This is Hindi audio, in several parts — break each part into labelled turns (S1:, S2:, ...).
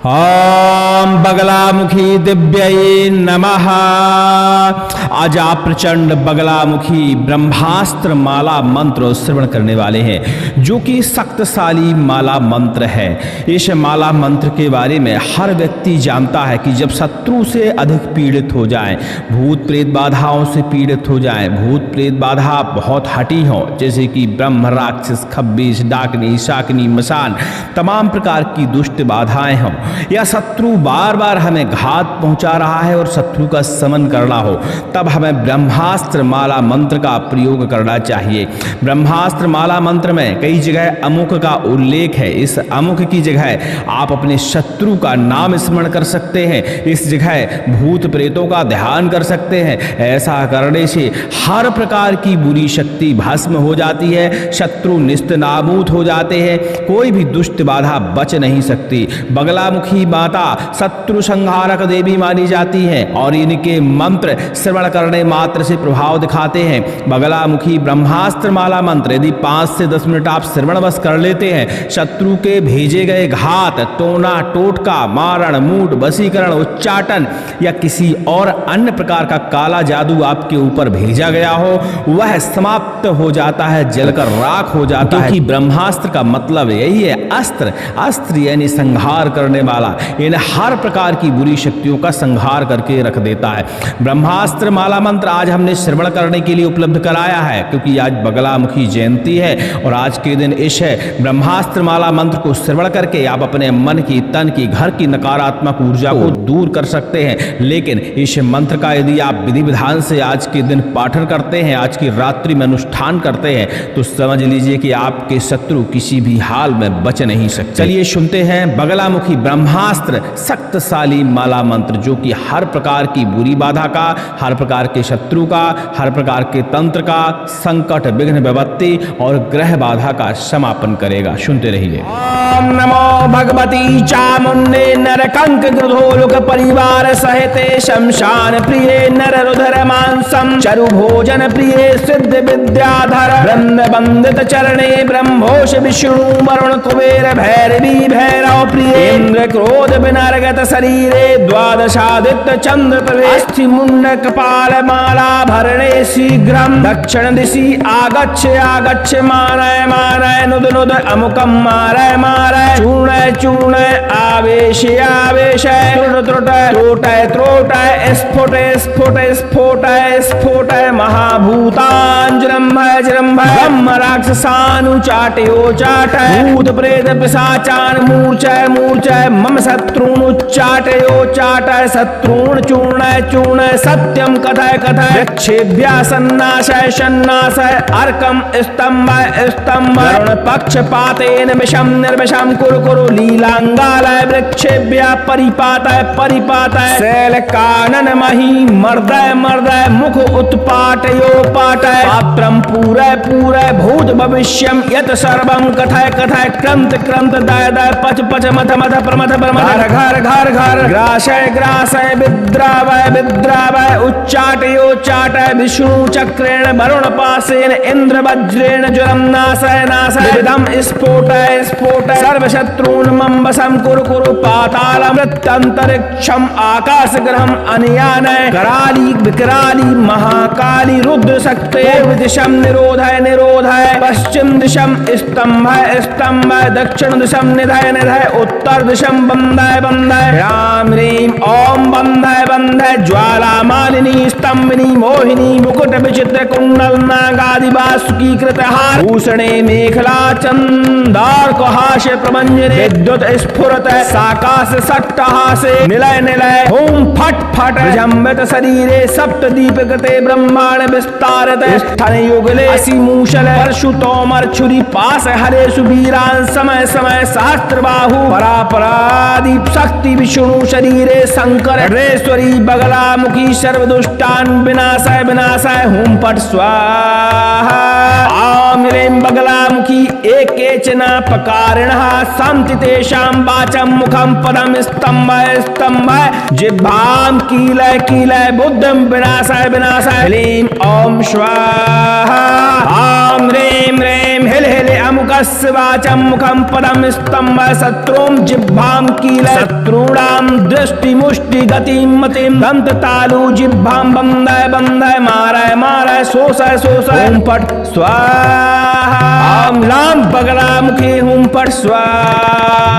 S1: ओम बगलामुखी दिव्यै नमः। आज आप प्रचंड बगलामुखी ब्रह्मास्त्र माला मंत्र श्रवण करने वाले हैं, जो कि शक्तिशाली माला मंत्र है। इस माला मंत्र के बारे में हर व्यक्ति जानता है कि जब शत्रु से अधिक पीड़ित हो जाए, भूत प्रेत बाधाओं से पीड़ित हो जाए, भूत प्रेत बाधा बहुत हटी हो, जैसे कि ब्रह्म राक्षस खब्बिश डाकनी शाकनी मसान तमाम प्रकार की दुष्ट बाधाएं हों, या शत्रु बार बार हमें घात पहुंचा रहा है और शत्रु का समन करना हो, तब हमें ब्रह्मास्त्र माला मंत्र का प्रयोग करना चाहिए। ब्रह्मास्त्र माला मंत्र में कई जगह अमुक का उल्लेख है। इस अमुक की जगह आप अपने शत्रु का नाम स्मरण कर सकते हैं, इस जगह भूत प्रेतों का ध्यान कर सकते हैं। ऐसा करने से हर प्रकार की बुरी शक्ति भस्म हो जाती है, शत्रु निस्त नाबूद हो जाते हैं, कोई भी दुष्ट बाधा बच नहीं सकती। बगलामुखी माता शत्रु संहारक देवी मानी जाती है और इनके मंत्र श्रवण करने मात्र से प्रभाव दिखाते हैं। बगलामुखी ब्रह्मास्त्र माला मंत्र यदि 5 से 10 मिनट आप श्रवण बस कर लेते हैं, शत्रु के भेजे गए घात, टोना टोटका, मारण मूड, वशीकरण, उच्चाटन या किसी और अन्य प्रकार का काला जादू आपके ऊपर भेजा गया हो, वह समाप्त हो जाता है, जलकर राख हो जाता है। क्योंकि ब्रह्मास्त्र का मतलब यही है, अस्त्र। अस्त्र यानी संहार करने वाला, इन हर प्रकार की बुरी शक्तियों का संहार करके रख देता है। ब्रह्मास्त्र माला मंत्र आज हमने श्रवण करने के लिए उपलब्ध कराया है, क्योंकि आज बगलामुखी जयंती है और आज के दिन इस ब्रह्मास्त्र माला मंत्र को श्रवण करके आप अपने मन की, तन की, घर की नकारात्मक ऊर्जा को दूर कर सकते हैं। लेकिन इस मंत्र का यदि आप विधि विधान से आज के दिन पाठन करते हैं, आज की रात्रि में अनुष्ठान करते हैं, तो समझ लीजिए कि आपके शत्रु किसी भी हाल में बच नहीं सकते। चलिए सुनते हैं बगलामुखी ब्रह्मास्त्र शक्तिशाली माला मंत्र, जो कि हर प्रकार की बुरी बाधा का, हर प्रकार के शत्रु का, हर प्रकार के तंत्र का, संकट विघ्न विपत्ति और ग्रह बाधा का समापन करेगा। सुनते रहिए। ओम नमो भगवती चामुंडे नरकंक गृधोलुक परिवार सहिते शमशान प्रिय नर रुधर मांसम चरु भोजन प्रिय सिद्ध विद्याधर ब्रह्म बंदित चरणे ब्रह्मोष विष्णु वरुण कुबेर भैरवी भैरव प्रिय इंद्र क्रोध विनर्गत शरीरे द्वादशादित्य चंद्र तवे अस्थि मुंड कपाल माला भरणे शीघ्रम दक्षिण दिशि आगच्छ आगच्छ मारय मारय नुद नुद अमुकम मारय मारय चूर्ण चूर्ण आवेश आवेश त्रुट त्रुट त्रोटय त्रोटय स्फुट स्फुट स्फोट स्फोट महाभूतांजलम्भय जलम्भय ब्रह्म राक्षसानुचाटयो चाटय भूत प्रेत पिशाचान मूर्छय मूर्छय मम शत्रून् उच्चाटयो चाटय शत्रून् चूर्णय चूर्णय सत्यम कथय कथय वृक्षेभ्यः सन्नाशय सन्नाशय अर्कम स्तंभय स्तंभ वरुण पक्षपातेन विषम निर्विषम कुरु कुरु लीलांगालय वृक्षेभ्यः परिपातय परिपातय शैल कानन मही मर्दय मर्दय मुख उत्पाटयो पाटय पात्रम पूरय पूरय भूत भविष्यम यत सर्वम कथय कथय क्रंत क्रंत दय दय पच पच मथ मथ प्रमथ प्रमथ घर घर घर ग्रासय ग्रासय विद्रावय विद्रावय उच्चाटयो चाटय विष्णु चक्रेण वरुण पासेन इंद्र वज्रेण ज्वरम नाशय नाशय विदम स्फोटय स्फोटय सर्वशत्रून् मम वशं कुरु कुरु पातालम वृत्तंतरिक्षम आकाश ग्रहम अनयानय कराली विकराली महाकाली रुद्र शक्ते दिशम निरोधय निरोधय पश्चिम दिशम स्तंभय स्तंभय दक्षिण दिशम निधय निधय उत्तर दिशम बंधय बंधय राम ह्रीम ओम बंधय बंधय ज्वाला मालिनी स्तंभिनी मोहिनी मुकुट विचित्र कुंडल नागादि वासुकी कृत हार भूषणे मेखला चंदार कुहाश प्रभंजने विद्युत स्फुरत साकाश सट्टहासे निलय निलय ओम फट फट विजंबित शरीरे सप्त दीप कृते ब्रह्मांड विस्तारत स्थन युगले असि मूषल परशुतोमर छुरी पास हरे सुबीरान समय समय सहस्त्र बाहु परापरादीप शक्ति विष्णु शरीरे शंकर रेश्वरी बगलामुखी सर्वदुष्टान विनाशय विनाशय हुम पट स्वाहा ओम ह्रीं बगलामुखी एकेचनापकारिणः सन्ति तेषां वाचं मुखं पदं स्तम्भः स्तम्भः जिह्वां कीलः कीलः बुद्धिं विनाशाय विनाशाय ह्लीं ॐ स्वाहा ॐ ह्रीं ह्रीं हिल हिल अमुकस्य वाचं मुखं पदं स्तम्भः शत्रूं जिह्वां कीलः शत्रूणां दृष्टिमुष्टि गतिं मतिं दन्ततालु जिह्वां बन्धय बन्धय मारय मारय शोषय शोषय हुं फट् स्वाहा ॐ लां बगलामुखी हुं फट् स्वाहा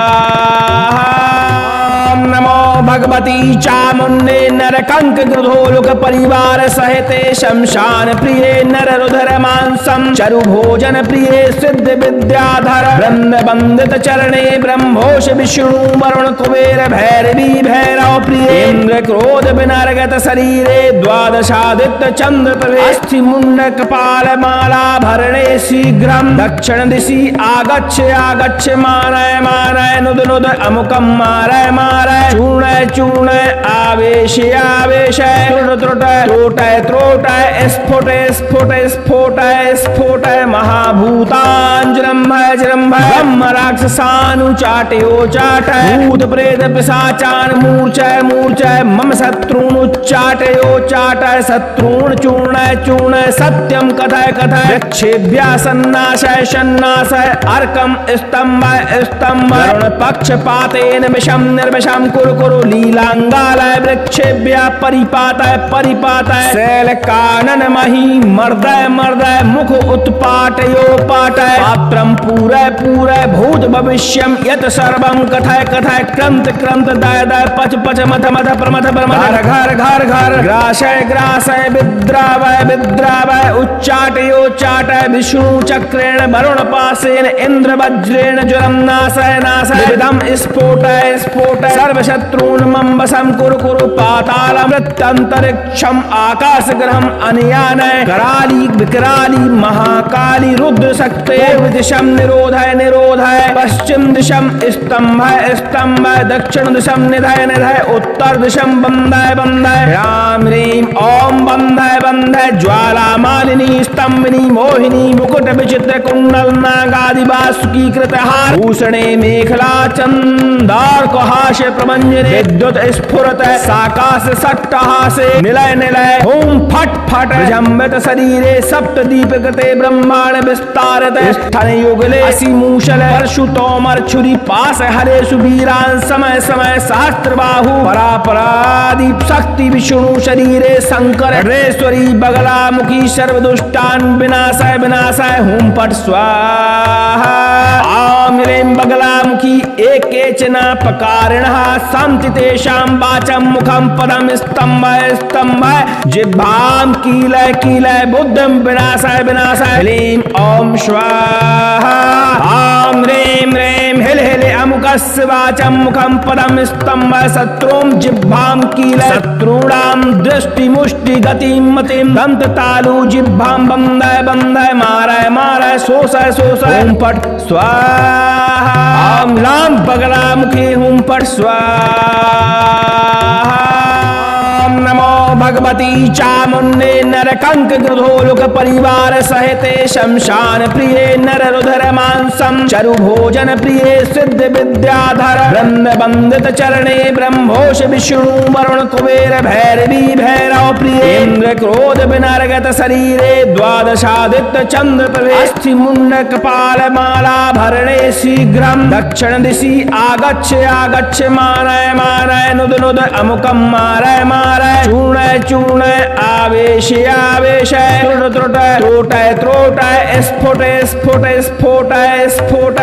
S1: ॐ नमो भगवती चामुण्डे नरकंक गृधोलुक परिवार सहिते शमशान प्रिये नररुधर मांसम चरु भोजन प्रिये सिद्ध विद्याधर वृंद वंदित चरणे ब्रह्मोष विष्णु वरुण कुबेर भैरवी भैरव प्रिय इंद्र क्रोध विनर्गत शरीरे द्वादशादित्य चंद्र प्रभे अस्थि मुंड कपाल माला भरणे शीघ्रम दक्षिण दिशि आगच्छ आगच्छ मानय मानय नुद नुद अमुकम मारय मारय चूर्ण चूर्ण आवेश आवेश त्रुट त्रुट त्रोटय त्रोटय स्फुट स्फुट स्फोट स्फोट महाभूतांजलम्भय जलम्भय ब्रह्म राक्षसानुचाटयो चाट भूत प्रेत पिशाचान मूर्छय मूर्छय मम शत्रून् उच्चाटयो चाट शत्रून् चूर्ण चूर्ण सत्यं कथय कथय वृक्षेभ्यः सन्नाशय सन्नाशय अर्कं स्तम्भय स्तम्भय पक्षपातेन विषं निर्विषं कुरु कुरु लीलांगालय वृक्षेभ्यः परिपातय परिपातय शैल कानन मही मर्दय मर्दय मुख उत्पाटयो पाटय पात्रं पूरय पूरय भूत भविष्यं यत् सर्वं कथय कथय क्रंत क्रंत दय दय पच पच मथ मथ प्रमथ प्रमथ घर घर घर घर ग्रासय ग्रासय विद्रावय विद्रावय उच्चाटयो चाटय विष्णु चक्रेण वरुण पासेन इंद्र वज्रेण ज्वरं नाशय नाशय विदं स्फोटय स्फोटय सर्वशत्रून् मम वशं कुरु कुरु पातालं मृत्यन्तरिक्षम् आकाशग्रहम् अनयानय कराली विकराली महाकाली रुद्र शक्ते दिशं निरोधय निरोधय पश्चिम दिशं स्तम्भय स्तम्भय दक्षिण दिशं निधय निधय उत्तर दिशं बन्धय बन्धय राम ह्रीं ॐ बन्धय बन्धय ज्वाला मालिनी स्तम्भिनी मोहिनी मुकुट विचित्र कुण्डल नागादि वासुकी कृतहार भूषणे मेखला चन्दार्कहास प्रभंजने विद्युत स्फुरत साकाश सट्टहासे निलय निलय हुं फट फट विजम्बित शरीरे सप्त दीपकते ब्रह्मांड विस्तारत स्थन युगले असि मूषल परशुतोमर छुरी पास हरे सुबीरान समय समय सहस्त्र बाहु परापरादीप शक्ति विष्णु शरीरे शंकर रेश्वरी बगला मुखी सर्वदुष्टान विनाशय विनाशय हुं फट स्वाहा ॐ ह्रीं बगलामुखी एकेचनापकारिणः सन्ति तेषां वाचं मुखं पदं स्तम्भः स्तम्भः जिह्वां कीलः कीलः बुद्धिं विनाशाय विनाशाय ह्लीं ॐ स्वाहा ॐ ह्रीं ह्रीं हिल हिल अमुकस्य वाचं मुखं पदं स्तम्भः शत्रूं जिह्वां कीलः शत्रूणां दृष्टिमुष्टि गतिं मतिं दन्ततालु जिह्वां बन्धय बन्धय मारय मारय शोषय शोषय हुं फट् स्वाहा ॐ लां बगलामुखी हुं फट् स्वाहा ॐ नमो भगवती चामुण्डे नरकंक गृधोलुक परिवार सहिते शमशान प्रिये नररुधर मांसम चरु भोजन प्रिये सिद्ध विद्याधर वृंद वंदित चरणे ब्रह्मोष विष्णु वरुण कुबेर भैरवी भैरव प्रिय इंद्र क्रोध विनर्गत शरीरे द्वादशादित्य चंद्र प्रभे अस्थि मुंड कपाल माला भरणे शीघ्रं दक्षिण दिशि आगच्छ आगच्छ मानय मानय नुद नुद अमुकं मारय मारय चूर्ण चूर्ण आवेश आवेश त्रुट त्रुट त्रोटय त्रोटय स्फुट स्फुट स्फोट स्फोट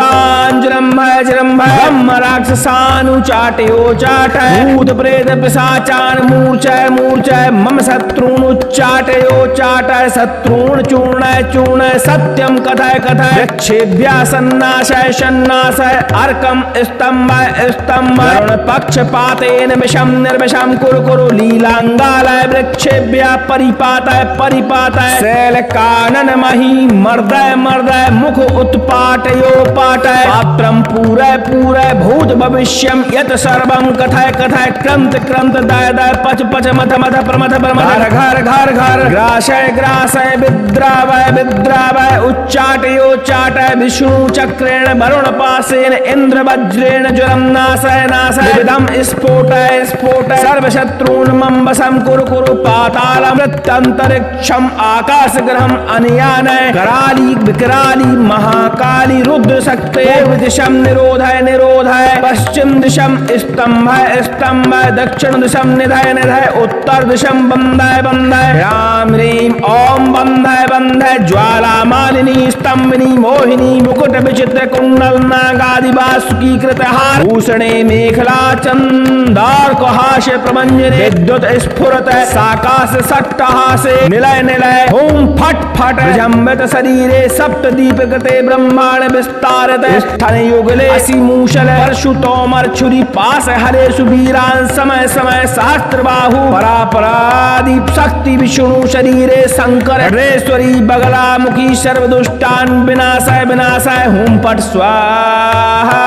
S1: महाभूतांजलम्भय जलम्भय ब्रह्म राक्षसानुचाटयो चाट भूत प्रेत पिशाचान मूर्छय मूर्छय मम शत्रून् उच्चाटयो चाट शत्रून् चूर्ण चूर्ण सत्यं कथय कथय वृक्षेभ्यः सन्नाशय सन्नाशय अर्कं स्तम्भय स्तम्भय पक्षपातेन विषं निर्विषं कुरु कुरु लीलांगालय वृक्षेभ्यः परिपातय परिपातय शैल कानन मही मर्दय मर्दय मुख उत्पाटयो पाटय पात्रं पूरय पूरय भूत भविष्यं यत् सर्वं कथय कथय क्रंत क्रंत दय दय पच पच मथ मथ प्रमथ प्रमथ घर घर घर ग्रासय ग्रासय विद्रावय विद्रावय उच्चाटयोच्चाटय विष्णु चक्रेण वरुण पासेन इंद्र वज्रेण ज्वरं नाशय नाशय विदं स्फोटय स्फोटय सर्वशत्रून् मम वशं कुरु कुरु पातालं मृत्यन्तरिक्षम् आकाशग्रहम् अनयानय कराली विकराली महाकाली रुद्र शक्ते दिशं निरोधय निरोधय पश्चिम दिशं स्तंभय स्तंभय दक्षिण दिशं निधय निधय उत्तर दिशं बंधय बंधय राम ह्रीं ओम बंधय बंधय ज्वाला मालिनी स्तंभिनी मोहिनी मुकुट विचित्र कुंडल नागादि वासुकी कृत हार भूषणे मेखला चंदार्कहासे प्रमंजने विद्युत स्फुरत साकाश सट्टहासे निलय निलय ओम फट फट जम्बित शरीरे सप्त दीप कृते ब्रह्मांड विस्तारत स्थन युगले असि मूषल परशुतोमर छुरी पास हरे सुबीरान समय समय सहस्त्र बाहु परापरादीप शक्ति विष्णु शरीरे शंकर रेश्वरी बगला मुखी सर्वदुष्टान विनाशाय विनाशाय हुम पट स्वाहा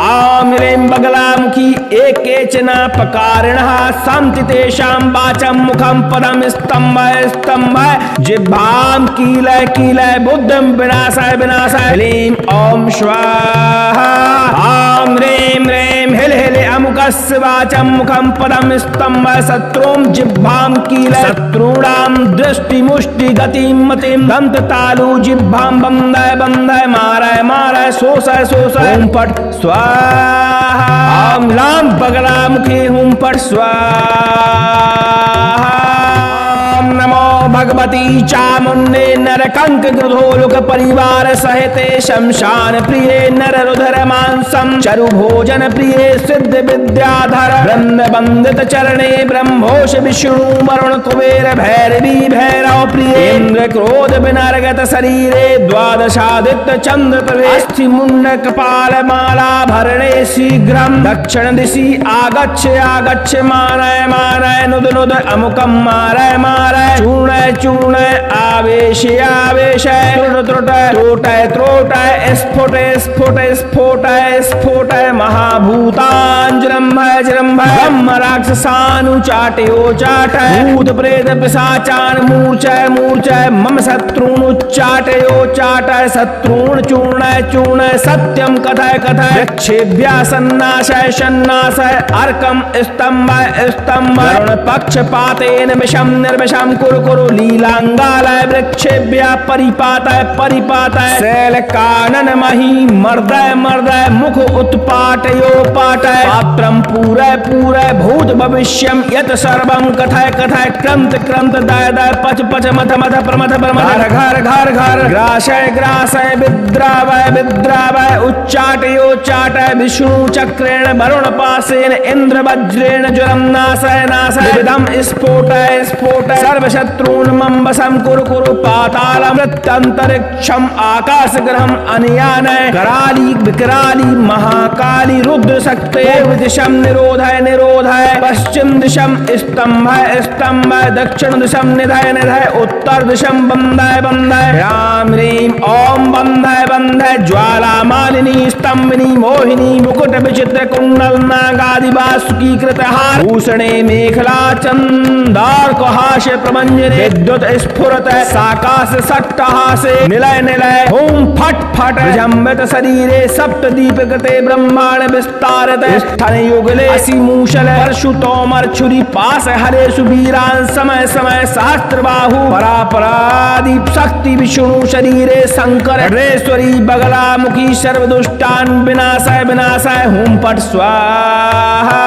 S1: आम ह्रीं बगलामुखी एकेचन पकारिणः सन्ति तेषां वाचं मुखं पदं स्तंभय स्तंभय जिह्वां कीलय कीलय बुद्धिं विनाशाय विनाशाय ह्रीं ओम स्वाहा आम ह्रीं ह्रीं हिल हिल अमुकस्य वाचं मुखं पदं स्तंभय शत्रूं जिह्वां कीलय शत्रूणां दृष्टि मुष्टि गतिं मतिं दंत तालु जिह्वां बंधय बंधय मारय मारय शोषय शोषय हुम पट स्वाहा ओम लाम बगलामुखी हुम पट स्वाहा ओम नमो भगवती चामुंडे नरकंक गृधोलुक परिवार सहिते शमशान प्रिये नर रुधर मांसम चरु भोजन प्रिये सिद्ध विद्याधर ब्रह्म बंदित चरणे ब्रह्मोष विष्णु वरुण कुबेर भैरवी भैरव प्रिय इंद्र क्रोध विनर्गत शरीरे द्वादशादित्य चंद्र तवे अस्थि मुंड कपाल माला भरणे शीघ्रम दक्षिण दिशि आगच्छ आगच्छ मानय मानय नुद नुद अमुकम मारय मारय चूर्णय चूर्णय आवेश आवेश त्रुट त्रुट त्रोटय त्रोटय स्फुटय स्फुटय स्फोटय स्फोटय महाभूतांजलंभय जलंभय ब्रह्म राक्षसानुचाटयो चाटय भूत प्रेत पिशाचान मूर्छय मूर्छय मम शत्रून् उच्चाटयो चाटय शत्रून् चूर्णय चूर्णय सत्यं कथय कथय वृक्षेभ्यः सन्नाशय सन्नाशय अर्कं स्तंभय स्तंभय वरुण पक्षपातेन विषं निर्विषं कुरु कुरु लीलांगालय वृक्षेभ्यः परिपातय परिपातय शैल कानन मही मर्दय मर्दय मुख उत्पाटयो पाटय पात्रं पूरय पूरय भूत भविष्यं यत् सर्वं कथय कथय क्रंत क्रंत दय दय पच पच मथ मथ प्रमथ प्रमथ घर घर घर ग्रासय ग्रासय विद्रावय विद्रावय उच्चाटयोच्चाटय विष्णु चक्रेण वरुण पासेन इंद्र वज्रेण ज्वरं नाशय नाशय विदं स्फोटय स्फोटय सर्वशत्रून् मम वशं कुरु कुरु पातालं मृत्यन्तरिक्षम् आकाशग्रहम् अनयानय कराली विकराली महाकाली रुद्र शक्ते दिशं निरोधय निरोधय पश्चिम दिशं स्तंभय स्तंभय दक्षिण दिशं निधय निधय उत्तर दिशं बंधय बंधय राम ह्रीं ओम बंधय बंधय ज्वाला मालिनी स्तंभिनी मोहिनी मुकुट विचित्र कुंडल नागादि वासुकी कृत हार भूषणे मेखला चंदार्कहासे प्रमंजने विद्युत स्फुरत साकाश सट्टहासे निलय निलय ओम फट फट जम्बित शरीरे सप्त दीप कृते ब्रह्मांड विस्तारत स्थन युगले असि मूषल परशुतोमर छुरी पास हरे सुबीरान समय समय सहस्त्र बाहु परापरादीप शक्ति विष्णु शरीरे शंकर रेश्वरी बगला मुखी सर्वदुष्टान विनाशाय विनाशाय हुम पट स्वाहा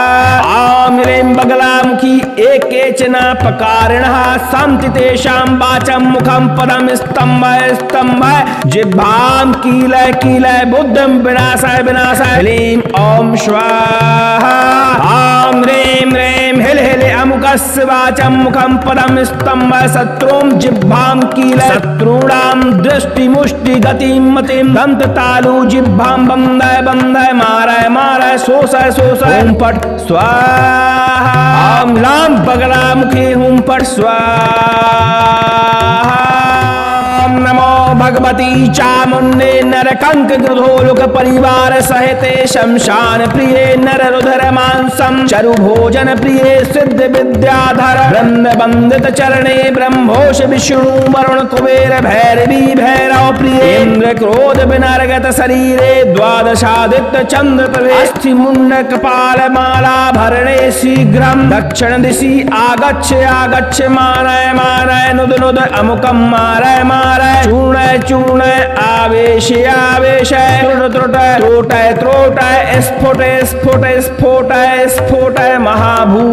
S1: आम ह्रीं बगलामुखी एकेचन पकारिणः सन्ति तेषां वाचं मुखं पदं स्तंभय स्तंभय जिह्वां कीलय कीलय बुद्धिं विनाशाय विनाशाय ह्रीं ओम स्वाहा आम ह्रीं ह्रीं हिल हिल अमुक अमुकस्य वाचं मुखं पदं स्तंभ शत्रुं जिह्वां कील शत्रूणां दृष्टिमुष्टि गतिं मतिं दंत तालु जिह्वां बंधय बंधय मारय मारय शोषय शोषय हुं फट् स्वाहा ॐ लां बगलामुखी हुं फट् स्वाहा नमो भगवती चामुण्डे नरकंक गृधोलुक परिवार सहिते शमशान प्रिये नर रुधर मांसम चरु भोजन प्रिये सिद्ध विद्याधर वृंद वंदित चरणे ब्रह्मोष विष्णु वरुण कुबेर भैरवी भैरव प्रिय इंद्र क्रोध विनर्गत शरीरे द्वादशादित्य चंद्र तवे अस्थि मुंड कपाल माला भरणे शीघ्रम दक्षिण दिशि आगच्छ आगच्छ मानय मानय नुद नुद अमुकम मारय मारय चूर्ण चूर्ण आवेश आवेश त्रुट त्रुट त्रोटय त्रोटय स्फुट स्फुट स्फोट स्फोट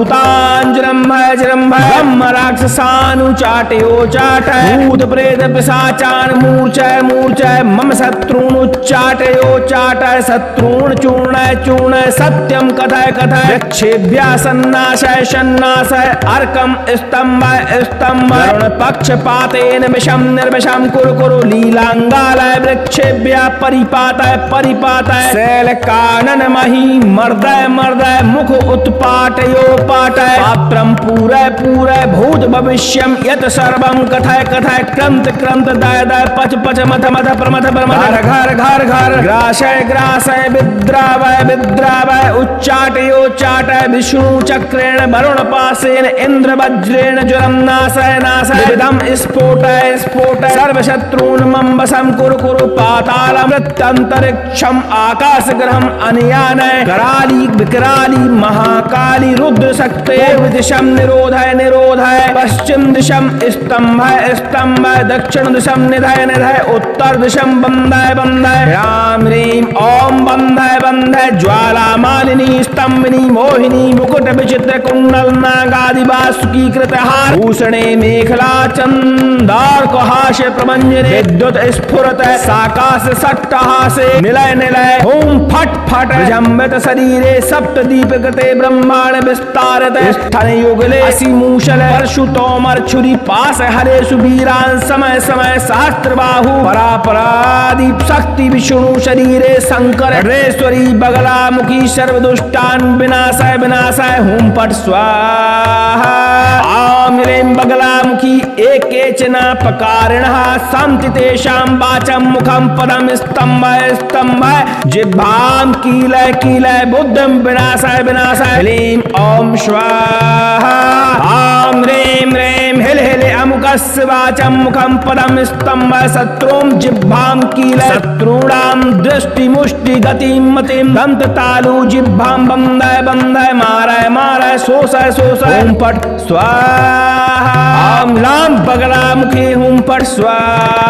S1: महाभूतांजृंभय जृंभय ब्रह्म राक्षसानुचाटयो चाटय भूत प्रेत पिशाचान मूर्छय मूर्छय मम शत्रून् उच्चाटयो चाटय शत्रून् चूर्ण चूर्ण सत्यम कथय कथय वृक्षेभ्यः सन्नाशय सन्नाशय अर्कम स्तंभय स्तंभ वरुण पक्षपातेन विषम निर्विषम कुरु कुरु लीलांगालय वृक्षेभ्यः परिपातय परिपातय शैल कानन मही मर्दय मर्दय मुख उत्पाटयो पाटय पात्रम पूरय पूरय भूत भविष्यम यत सर्वं कथय कथय क्रंत क्रंत दय दय पच पच मथ मथ प्रमथ प्रमथ घर घर घर ग्रासय ग्रासय विद्रावय विद्रावय उच्चाटयो चाटय विष्णु चक्रेण वरुण पासेन इंद्र वज्रेण ज्वरम नाशय नाशय विदम स्फोटय स्फोटय सर्वशत्रून् मम वशं कुरु कुरु पातालं मृत्यंतरिक्षम आकाश ग्रहम अनयानय कराली विकराली महाकाली रुद्र शक्ते दिशम निरोधय निरोधय पश्चिम दिशम स्तंभय स्तंभय दक्षिण दिशम निधय निधय उत्तर दिशम बंधय बंधय राम रीम ओम बंधय बंधय ज्वाला मालिनी स्तंभिनी मोहिनी मुकुट विचित्र कुंडल नागादि वासुकी कृत हार भूषणे मेखला चंदार कुहाश प्रमंजने विद्युत स्फुरत साकाश सट्टहासे निलय निलय ओम फट फट विजंबित शरीरे सप्त दीपकते ब्रह्मांड विस्तारत स्थन युगले असि मूषल परशुतोमर छुरी पास हरे सुबीरान समय समय शास्त्र बाहु परापरादीप शक्ति विष्णु शरीरे शंकर रेश्वरी बगला मुखी सर्वदुष्टान विनाशय विनाशय हुम पट स्वाहा आम ह्रीं बगला मुखी एकेचन पकारिणः सन्ति तेषां वाचं मुखं पदं स्तंभय स्तंभय जिह्वां कीलय कीलय बुद्धिं विनाशय विनाशय ह्रीं ॐ स्वाहा ॐ ह्रीं ह्रीं हिल हिल अमुकस्य वाचं मुखं पदं स्तंभय शत्रुं जिह्वां कीलय शत्रूणां दृष्टिमुष्टि गतिं मतिं दंत तालु जिह्वां बंधय बंधय मारय मारय शोषय शोषय हुं फट् स्वाहा ॐ लां बगलामुखी हुं फट् स्वाहा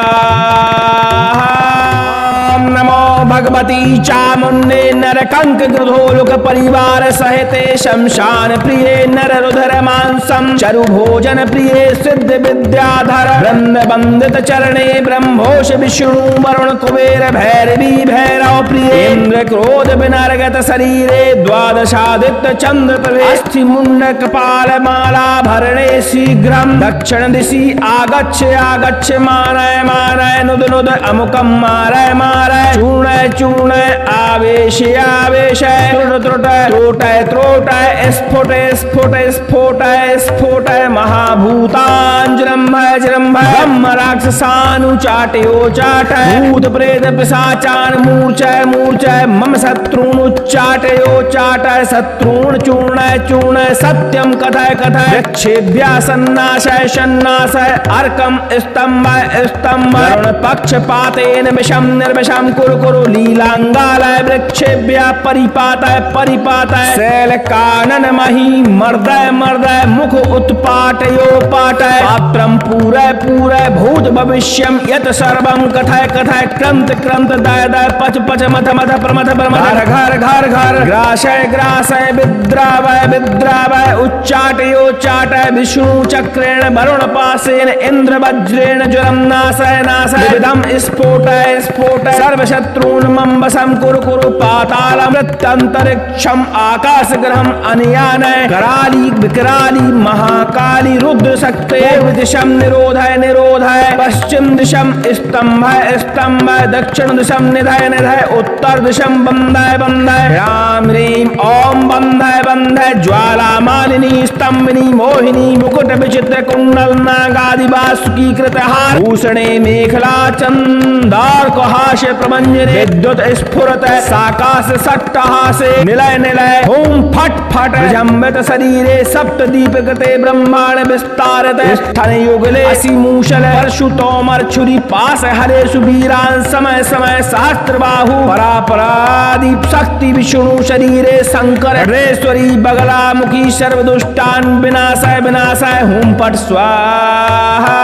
S1: नमो भगवती चामुण्डे नरकंक गृधोलुक परिवार सहिते शमशान प्रिये नर रुधर मांसम चरु भोजन प्रिये सिद्ध विद्याधर वृंद वंदित चरणे ब्रह्मोष विष्णु वरुण कुबेर भैरवी भैरव प्रिय इंद्र क्रोध विनर्गत शरीरे द्वादशादित्य चंद्र तवे अस्थि मुंड कपाल माला भरणे शीघ्रम दक्षिण दिशि आगच्छ आगच्छ मानय मानय नुद नुद अमुकम मारय मारय चूर्ण चूर्ण आवेश आवेश त्रुट त्रुट त्रोटय त्रोटय स्फुट स्फुट स्फोट स्फोट महाभूतांजृंभय जृंभय ब्रह्म राक्षसानुचाटयो चाटय भूत प्रेत पिशाचान मूर्छय मूर्छय मम शत्रून् उच्चाटयो चाटय शत्रून् चूर्ण चूर्ण सत्यम कथय कथय वृक्षेभ्यः सन्नाशय सन्नाशय अर्कम स्तंभय स्तंभ वरुण पक्षपातेन विषम निर्विषम कुरु कुरु लीलांगालय वृक्षेभ्यः परिपातय परिपातय शैल कानन मही मर्दय मर्दय मुख उत्पाटयो पाटय पात्रम पूरय पूरय भूत भविष्यम यत सर्वं कथय कथय क्रंत क्रंत दय दय पच पच मथ मथ प्रमथ प्रमथ घर घर घर ग्रासय ग्रासय विद्रावय विद्रावय उच्चाटयो चाटय विष्णु चक्रेण वरुण पासेन इंद्र वज्रेण ज्वरम नाशय नाशय विदम स्फोटय स्फोटय सर्वश सर्वशत्रून् मम वशं कुरु कुरु पातालं मृत्यन्तरिक्षम् आकाशग्रहम् अनयानय कराली विकराली महाकाली रुद्र शक्ते दिशं निरोधय निरोधय पश्चिम दिशं स्तंभय स्तंभय दक्षिण दिशं निधय निधय उत्तर दिशं बंधय बंधय राम ह्रीं ओम बंधय बंधय ज्वाला मालिनी स्तंभिनी मोहिनी मुकुट विचित्र कुंडल नागादि वासुकी कृतहार भूषणे मेखला चंदार्कहास्य प्रभंजने विद्युत स्फुरत साकाश सट्टहासे निलय निलय ओम फट फट जम्बित शरीरे सप्त दीपकृते ब्रह्मांड विस्तारत स्थन युगले असि मूषल परशुतोमर छुरी पास हरे सुबीरान समय समय सहस्त्र बाहु परापरादीप शक्ति विष्णु शरीरे शंकर रेश्वरी बगला मुखी सर्वदुष्टान विनाशाय विनाशाय हुम पट स्वाहा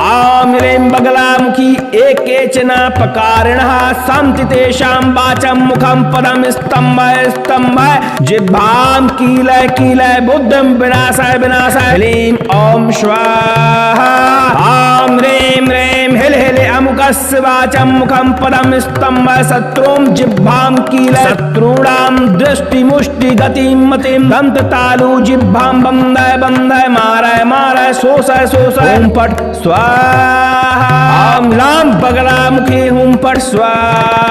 S1: आम ह्रीं बगलामुखी एकेचन पकारिणः सन्ति तेषां वाचं मुखं पदं स्तम्भय स्तम्भय जिह्वां कीलय कीलय बुद्धिं विनाशाय विनाशाय ह्रीं ओम स्वाहा आम ह्रीं ह्रीं हिल हिल अमुकस्य वाचं मुखं पदं स्तम्भय शत्रूं जिह्वां कीलय शत्रूणां दृष्टि मुष्टि गतिं मतिं दंत तालु जिह्वां बंधय बंधय मारय मारय शोषय शोषय हुम पट स्वाहा ओम लाम बगलामुखी हुम पट स्वाहा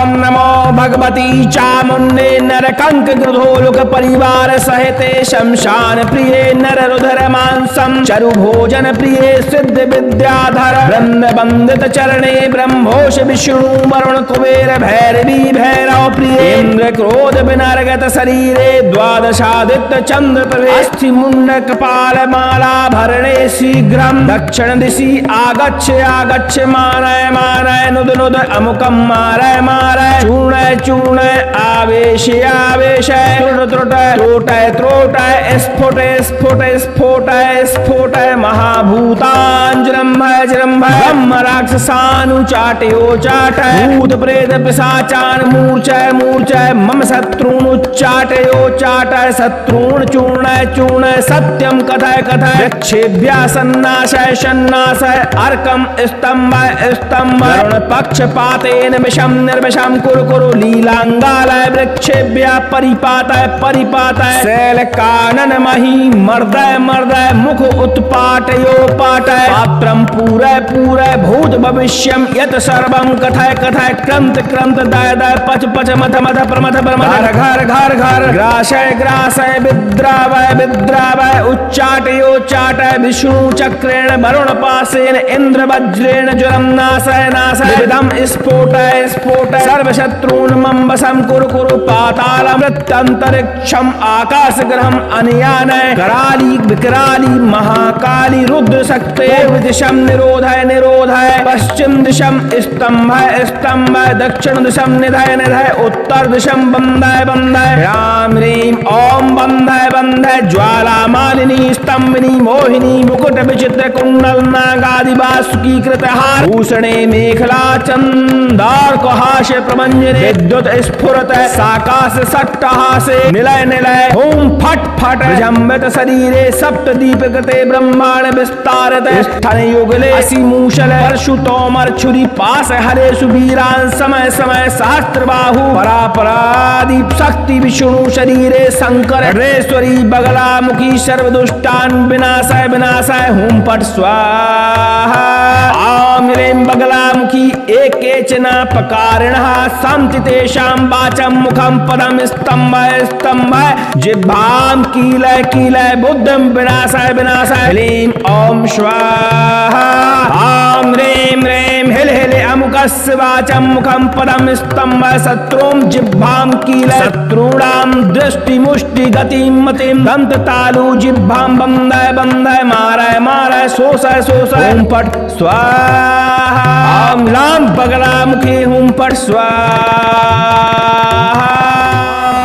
S1: ओम नमो भगवती चामुंडे नरकंक गृधोलुक परिवार सहिते शमशान प्रिये नर रुधर मांसम चरु भोजन प्रिये सिद्ध विद्याधर ब्रह्म वंदित चरणे ब्रह्मोष विष्णु वरुण कुबेर भैरवी भैरव प्रिय इंद्र क्रोध विनर्गत शरीरे द्वादशादित्य चंद्र प्रभे अस्थि मुंड कपाल माला भरणे शीघ्रम दक्षिण दिशि आगच्छ आगच्छ मारय मारय नुद नुद अमुकम मारय मारय चूर्ण चूर्ण आवेश आवेश त्रुट त्रुट त्रोटय त्रोटय स्फुट स्फुट स्फोट स्फोट महाभूतांजलम्भय जलम्भय ब्रह्म राक्षसानुचाटयो चाटय भूत प्रेत पिशाचान मूर्छय मूर्छय मम शत्रून् उच्चाटयो चाटय शत्रून् चूर्णय चूर्णय सत्यं कथय कथय वृक्षेभ्यः सन्नाशय सन्नाशय अर्कं स्तम्भय स्तम्भय पक्षपातेन विषं निर्विषं कुरु कुरु लीलांगालय वृक्षेभ्यः परिपातय परिपातय शैल कानन मही मर्दय मर्दय मुख उत्पाटयो पाटय पात्रं पूरय पूरय भूत भविष्यं यत् सर्वं कथय कथय क्रंत क्रंत दय दय पच पच मथ मथ प्रमथ प्रमथ घर घर घर घर ग्रासय ग्रासय विद्रावय विद्रावय उच्चाटयो चाटय विष्णु चक्रेण वरुण पासेन इंद्र वज्रेण ज्वरं नाशय नाशय विदं स्फोटय स्फोटय सर्वशत्रून् मम वशं कुरु कुरु पातालं मृत्यन्तरिक्षम् आकाशग्रहम् अनयानय कराली विकराली महाकाली रुद्र शक्ते दिशं निरोधय निरोधय पश्चिम दिशं स्तंभय स्तंभय दक्षिण दिशं निधय निधय उत्तर दिशं बंधय बंधय राम ह्रीं ओम बंधय बंधय ज्वाला मालिनी स्तंभिनी मोहिनी मुकुट विचित्र कुंडल नागादि वासुकी कृतहार भूषणे मेखला चंदार्कहास्य प्रभंजने विद्युत स्फुरत साकाश सट्टहासे निलय निलय ओम फट फट जम्बित शरीरे सप्त दीपकृते ब्रह्मांड विस्तारत स्थन युगले असि मूषल परशुतोमर छुरी पास हरे सुबीरान समय समय सहस्त्र बाहु परापरादीप शक्ति विष्णु शरीरे शंकर रेश्वरी बगला मुखी सर्वदुष्टान विनाशाय विनाशाय हुम पट स्वाहा आम ह्रीं बगलामुखी एकेचन पकारिणः सन्ति तेषां वाचं मुखं पदं स्तम्भय स्तम्भय जिह्वां कीलय कीलय बुद्धिं विनाशाय विनाशाय ह्रीं ओम स्वाहा आम ह्रीं ह्रीं हिल हिल अमुकस्य वाचं मुखं पदं स्तम्भय शत्रूं जिह्वां कीलय शत्रूणां दृष्टि मुष्टि गतिं मतिं दंत तालु जिह्वां बंधय बंधय मारय मारय शोषय शोषय हुम पट स्वाहा ओम लाम बगलामुखी हुम पट स्वाहा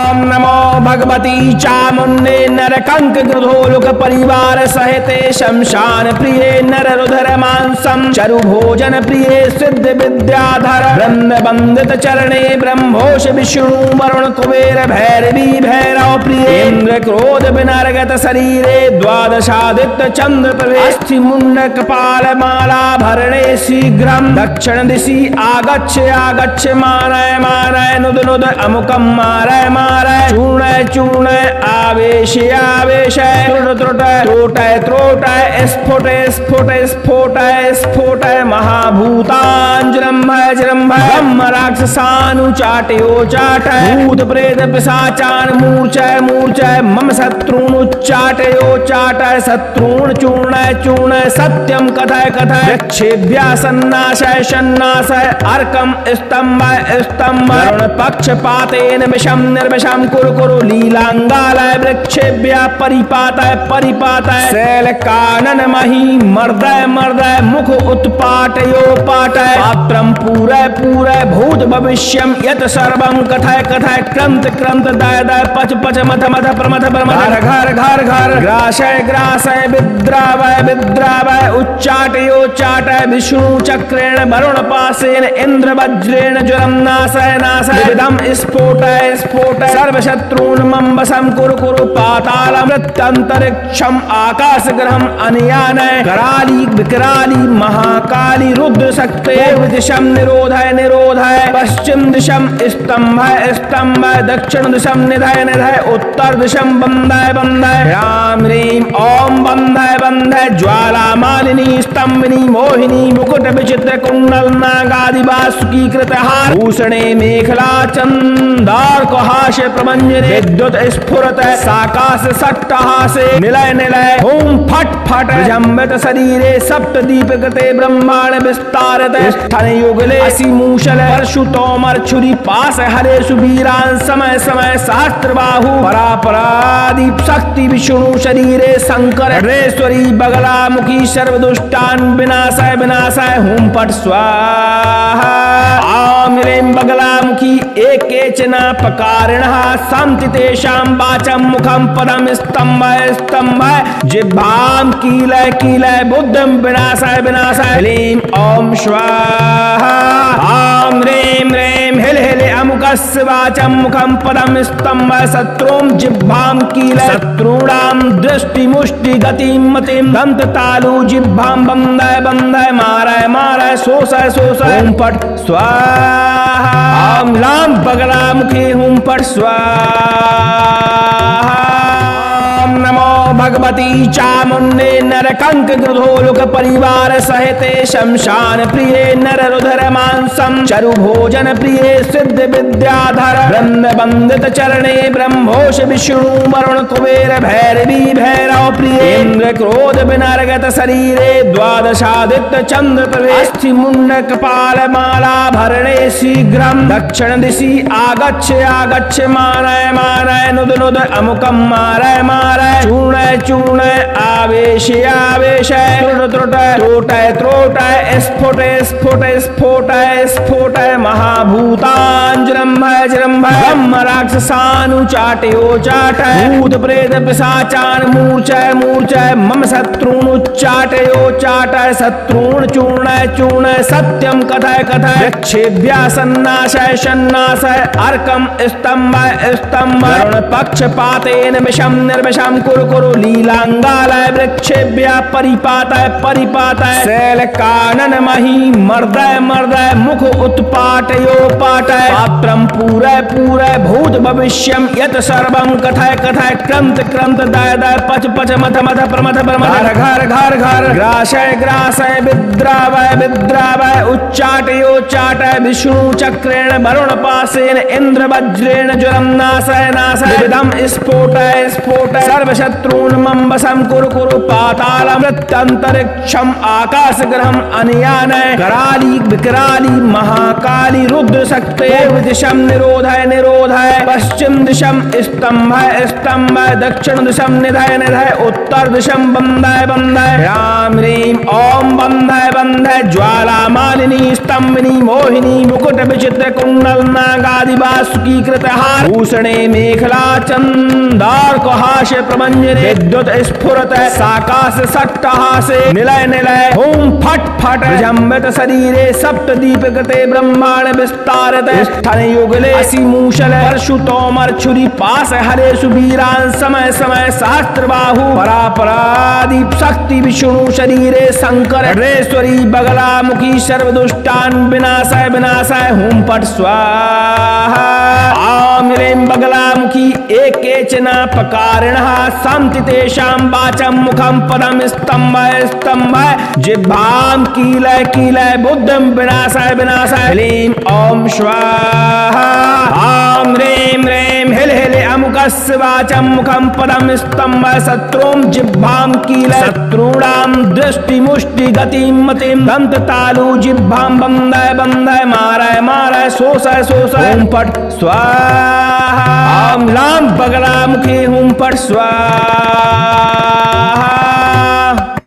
S1: ओम नमो भगवते भगवती चामुण्डे नरकंक गृधोलोक परिवार सहिते शमशान प्रिये नर रुधर मांसम चरु भोजन प्रिये सिद्ध विद्याधर वृंद बंदित चरणे ब्रह्मोष विष्णु वरुण कुबेर भैरवी भैरव प्रिय इंद्र क्रोध विनर्गत शरीरे द्वादशादित्य चंद्र प्रभे अस्थि मुंड कपाल माला भरणे शीघ्रम दक्षिण दिशि आगच्छ आगच्छ मानय मानय नुद नुद अमुकम मारय मारय चूर्णय चूर्णय आवेश आवेश त्रुट त्रुट त्रोटय त्रोटय स्फुट स्फुट स्फोटय स्फोटय महाभूतांजृंभय जृंभय ब्रह्म राक्षसानुचाटयो चाटय भूत प्रेत पिशाचान मूर्छय मूर्छय मम शत्रून् उच्चाटयो चाटय शत्रून् चूर्णय चूर्णय सत्यम कथय कथय वृक्षेभ्यः सन्नाशय सन्नाशय अर्कम स्तंभय स्तंभय वरुण पक्षपातेन विषम निर्विषम कुरु कुरु लीलांगालय वृक्षेभ्यः परिपातय परिपातय शैल कानन मही मर्दय मर्दय मुख उत्पाटयो पाटय पात्रम पूरय पूरय भूत भविष्यम यत सर्वं कथय कथय क्रंत क्रंत दय दय पच पच मथ मथ प्रमथ प्रमथ घर घर घर ग्रासय ग्रासय विद्रावय विद्रावय उच्चाटयो चाटय विष्णु चक्रेण वरुण पासेन इंद्र वज्रेण ज्वरम नाशय नाशय विदम स्फोटय स्फोटय सर्वशत्रून् मम वशं कुरु कुरु पाताल मृत्यंतरिक्षम आकाश ग्रहम अनयानय कराली विकराली महाकाली रुद्र शक्ते दिशम निरोधय निरोधय पश्चिम दिशम स्तंभय स्तंभय दक्षिण दिशम निधय निधय उत्तर दिशम बंधय बंधय राम रीम ओम बंधय बंधय ज्वाला मालिनी स्तंभिनी मोहिनी मुकुट विचित्र कुंडल नागादि वासुकी कृत हार भूषणे मेखला चंदार कुहाश प्रमंजने विद्युत स्फुरत साकाश सट्टहासे निलय निलय ओम फट फट विजंबित शरीरे सप्त दीप कृते ब्रह्मांड विस्तारत स्थन युगले असि मूषल परशुतोमर छुरी पास हरे सुबीरान समय समय सहस्त्र बाहु परापरादीप शक्ति विष्णु शरीरे शंकर रेश्वरी बगला मुखी सर्वदुष्टान विनाशय विनाशय हुम पट स्वाहा आम ह्रीं बगला मुखी एकेचन पकारिणः सन्ति तेषां वाचं मुखं पदं स्तंभय स्तंभय जिह्वां कीलय कीलय बुद्धिं विनाशय विनाशय ह्रीं ओम स्वाहा आम ह्रीं ह्रीं हिल हिल अमुकस्य वाचं मुखं पदं स्तंभय शत्रुं जिह्वां कीलय शत्रूणां दृष्टि मुष्टि गतिं मतिं दंत तालु जिह्वां बंधय बंधय मारय मारय शोषय शोषय हुम पट स्वाहा आम लाम बगला मुखी हुम पट स्वाहा नमो भगवती चामुण्डे नरकंक गृधोलोक परिवार सहिते शमशान प्रिये नर रुधर मांसम चरु भोजन प्रिये सिद्ध विद्याधर वृंद बंदित चरणे ब्रह्मोष विष्णु वरुण कुबेर भैरवी भैरव प्रिय इंद्र क्रोध विनर्गत शरीरे द्वादशादित्य चंद्र प्रभे अस्थि मुंड कपाल माला भरणे शीघ्रम दक्षिण दिशि आगच्छ आगच्छ मानय मानय नुद नुद अमुकम मारय मारय चूर्णय चूर्णय आवेश आवेश त्रुट त्रुट त्रोटय त्रोटय स्फुट स्फुट स्फोटय स्फोटय महाभूतांजृंभय जृंभय ब्रह्म राक्षसानुचाटयो चाटय भूत प्रेत पिशाचान मूर्छय मूर्छय मम शत्रून् उच्चाटयो चाटय शत्रून् चूर्णय चूर्णय सत्यम कथय कथय वृक्षेभ्यः सन्नाशय सन्नाशय अर्कम स्तंभय स्तंभय वरुण पक्षपातेन विषम निर्विषम कुरु कुरु लीलांगालय वृक्षेभ्यः परिपातय परिपातय शैल कानन मही मर्दय मर्दय मुख उत्पाटयो पाटय पात्रम पूरय पूरय भूत भविष्यम यत सर्वं कथय कथय क्रंत क्रंत दय दय पच पच मथ मथ प्रमथ प्रमथ घर घर घर ग्रासय ग्रासय विद्रावय विद्रावय उच्चाटयो चाटय विष्णु चक्रेण वरुण पासेन इंद्र वज्रेण ज्वरम नाशय नाशय विदम स्फोटय स्फोटय सर्वशत्रून् कूर्मं वशं कुरु कुरु पातालं मृत्यंतरिक्षम आकाश ग्रहम अनयानय कराली विकराली महाकाली रुद्र शक्ते दिशम निरोधय निरोधय पश्चिम दिशम स्तंभय स्तंभय दक्षिण दिशम निधय निधय उत्तर दिशम बंधय बंधय राम ह्रीम ओम बंधय बंधय ज्वाला मालिनी स्तंभिनी मोहिनी मुकुट विचित्र कुंडल नागादि वासुकी कृत हार भूषणे मेखला चंदार हास्य प्रमंजने विद्युत स्फुरत साकाश सट्टहासे निलय निलय ओम फट फट जम्बित शरीरे सप्त दीप कृते ब्रह्मांड विस्तारत स्थन युगले असि मूषल परशुतोमर छुरी पास हरे सुबीरान समय समय शास्त्र बाहु परापरादीप शक्ति विष्णु शरीरे शंकर रेश्वरी बगला मुखी सर्वदुष्टान विनाशाय विनाशाय हुम पट स्वाहा आम ह्रीं बगलामुखी एकेचन पकारिणः सन्ति तेषां वाचं मुखं पदं स्तम्भय स्तम्भय जिह्वां कीलय कीलय बुद्धिं विनाशाय विनाशाय ह्रीं ॐ स्वाहा आं ह्रीं ह्रीं हिल हिल अमुकस्य वाचं मुखं पदं स्तम्भय शत्रूं जिह्वां कीलय शत्रूणां दृष्टि मुष्टि गतिं मतिं दंत तालु जिह्वां बन्धय बन्धय मारय मारय शोषय शोषय ॐ पट स्वाहा आम लाम बगलामुखी हुम पट स्वाहा